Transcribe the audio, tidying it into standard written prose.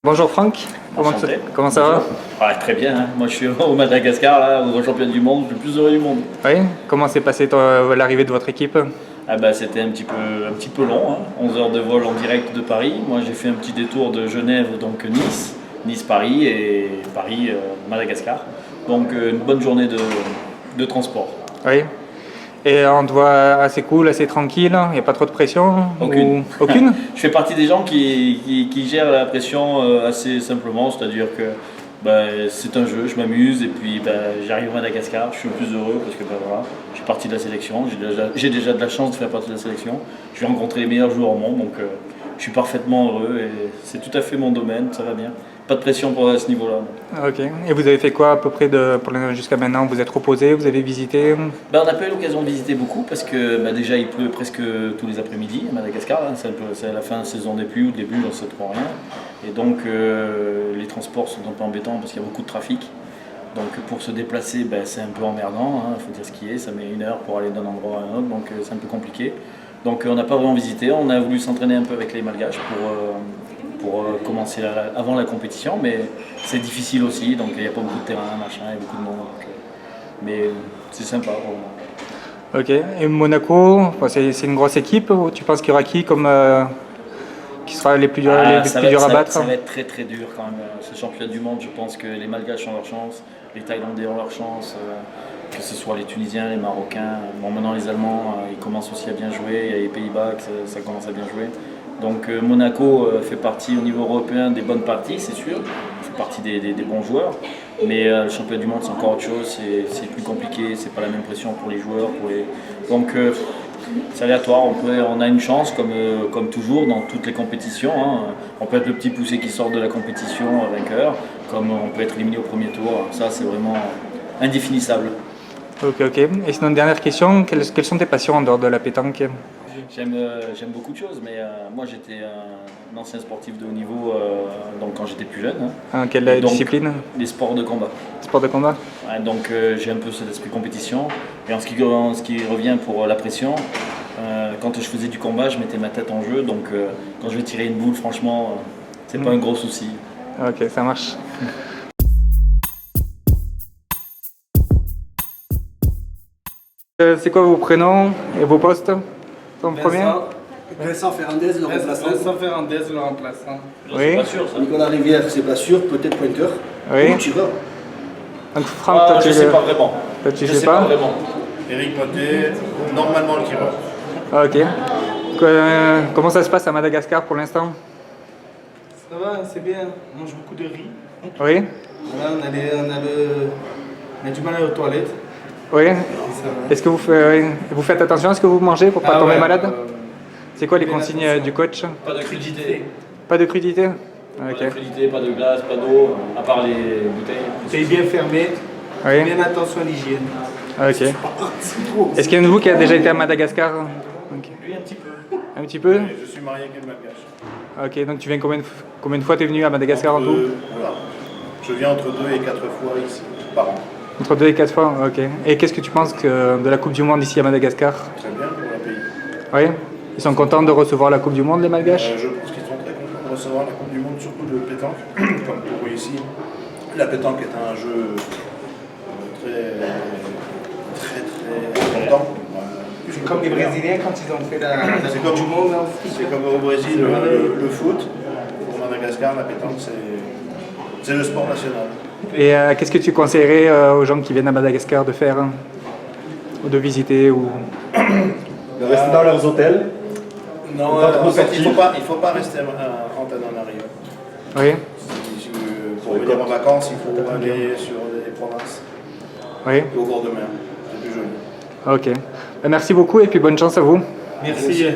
Bonjour Franck, comment ça va? Ah, très bien, hein. Moi je suis au Madagascar, là, au championnat du monde, le plus heureux du monde. Oui, comment s'est passée l'arrivée de votre équipe? Ah bah, c'était un petit peu long, hein. 11 heures de vol en direct de Paris. Moi j'ai fait un petit détour de Genève, donc Nice, Nice-Paris et Paris-Madagascar. Donc une bonne journée de transport. Oui, et on te voit assez cool, assez tranquille, il n'y a pas trop de pression? Aucune. Aucune? Je fais partie des gens qui gèrent la pression assez simplement, c'est-à-dire que c'est un jeu, je m'amuse et puis j'arrive au Madagascar, je suis le plus heureux parce que voilà, je suis partie de la sélection, j'ai déjà de la chance de faire partie de la sélection, je vais rencontrer les meilleurs joueurs au monde, donc je suis parfaitement heureux et c'est tout à fait mon domaine, ça va bien. Pas de pression à ce niveau-là. Ok, et vous avez fait quoi à peu près jusqu'à maintenant? Vous êtes reposé, vous avez visité? On n'a pas eu l'occasion de visiter beaucoup parce que déjà il pleut presque tous les après-midi à Madagascar, hein. C'est la fin de saison des pluies ou le début, on ne sait trop rien. Et donc les transports sont un peu embêtants parce qu'il y a beaucoup de trafic. Donc pour se déplacer, c'est un peu emmerdant, hein, il faut dire ce qui est, ça met 1 heure pour aller d'un endroit à un autre, donc c'est un peu compliqué. Donc on n'a pas vraiment visité, on a voulu s'entraîner un peu avec les Malgaches pour commencer avant la compétition, mais c'est difficile aussi, donc il n'y a pas beaucoup de terrain, machin, il y a beaucoup de monde. Mais c'est sympa pour moi. Ok, et Monaco, c'est une grosse équipe, tu penses qu'il y aura qui sera les plus durs à battre? Ça va être très très dur quand même. Ce championnat du monde, je pense que les Malgaches ont leur chance, les Thaïlandais ont leur chance, que ce soit les Tunisiens, les Marocains. Bon, maintenant les Allemands, ils commencent aussi à bien jouer, il y a les Pays-Bas, ça commence à bien jouer. Donc Monaco fait partie au niveau européen des bonnes parties, c'est sûr, fait partie des bons joueurs. Mais le championnat du monde, c'est encore autre chose, c'est plus compliqué, c'est pas la même pression pour les joueurs. Donc c'est aléatoire, on a une chance comme toujours dans toutes les compétitions, hein. On peut être le petit poussé qui sort de la compétition vainqueur, comme on peut être éliminé au premier tour. Ça, c'est vraiment indéfinissable. Ok. Et sinon, une dernière question, quelles sont tes passions en dehors de la pétanque? J'aime beaucoup de choses, mais moi j'étais un ancien sportif de haut niveau donc quand j'étais plus jeune. Hein. Quelle discipline? Les sports de combat. Sport de combat? Ouais, donc j'ai un peu cet esprit compétition. Et en ce qui revient pour la pression, quand je faisais du combat, je mettais ma tête en jeu. Donc quand je vais tirer une boule, franchement, c'est pas un gros souci. Ok, ça marche. C'est quoi vos prénoms et vos postes? Vincent Ferrandez, le remplaçant. Vincent Ferrandez, le remplaçant. Oui. C'est pas sûr ça. Nicolas Rivière, c'est pas sûr, peut-être pointeur. Oui. Où tu vas? Donc Franck, toi, je sais pas vraiment. Toi, tu Je sais sais pas? pas vraiment. Éric Motet, normalement le tireur. Ok. Comment ça se passe à Madagascar pour l'instant? Ça va, c'est bien. On mange beaucoup de riz. Oui. Là, on a du mal à aller aux toilettes. Oui. Ça va. Est-ce que vous faites attention à ce que vous mangez pour pas tomber malade? C'est quoi les bien consignes attention. du coach? Pas de crudité. Pas de crudité? Pas Ok. de crudité, pas de glace, pas d'eau, à part les bouteilles. C'est bien fermé. Oui. Bien attention à l'hygiène. Ok. Est-ce qu'il y en a de vous qui a déjà été à Madagascar? Ok. Lui un petit peu. Un petit peu? Je suis marié avec une malgache. Ok, donc tu viens combien de fois t'es venu à Madagascar en tout? Voilà. Je viens entre 2 et 4 fois ici, par an. Entre 2 et 4 fois, ok. Et qu'est-ce que tu penses de la Coupe du Monde ici à Madagascar? Très bien pour le pays. Oui. Ils sont contents de recevoir la Coupe du Monde, les Malgaches? Je pense qu'ils sont très contents de recevoir la Coupe du Monde, surtout de pétanque. Comme pour eux ici, la pétanque est un jeu très important. C'est comme les Brésiliens quand ils ont fait la C'est Coupe du Monde. C'est comme au Brésil, le foot. Pour Madagascar, la pétanque, c'est le sport national. Et qu'est-ce que tu conseillerais aux gens qui viennent à Madagascar de faire? Ou de visiter ou... De rester dans leurs hôtels. Non, en fait, il faut pas rester en Antananarivo. Oui. Pour venir en vacances, il faut aller sur les provinces. Oui. Et au bord de mer, c'est plus joli. Ok. Merci beaucoup et puis bonne chance à vous. Merci.